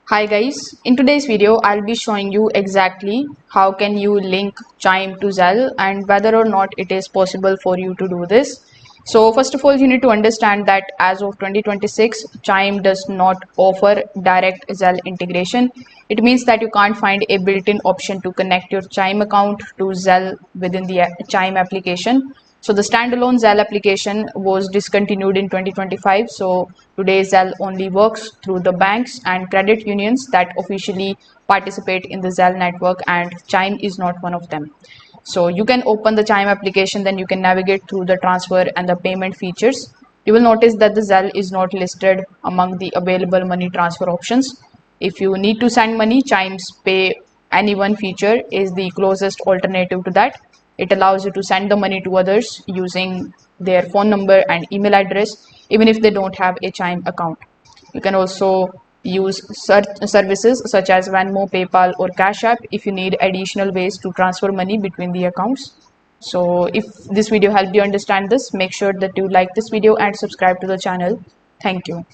Hi guys, in today's video I'll be showing you exactly how can you link Chime to Zelle and whether or not it is possible for you to do this. So first of all, you need to understand that as of 2026 Chime does not offer direct Zelle integration. It means that you can't find a built-in option to connect your Chime account to Zelle within the Chime application. So the standalone Zelle application was discontinued in 2025. So today Zelle only works through the banks and credit unions that officially participate in the Zelle network, and Chime is not one of them. So you can open the Chime application, then you can navigate through the transfer and the payment features. You will notice that the Zelle is not listed among the available money transfer options. If you need to send money, Chime's Pay Anyone feature is the closest alternative to that. It allows you to send the money to others using their phone number and email address, even if they don't have a Chime account. You can also use services such as Venmo, PayPal, or Cash App if you need additional ways to transfer money between the accounts. So if this video helped you understand this, make sure that you like this video and subscribe to the channel. Thank you.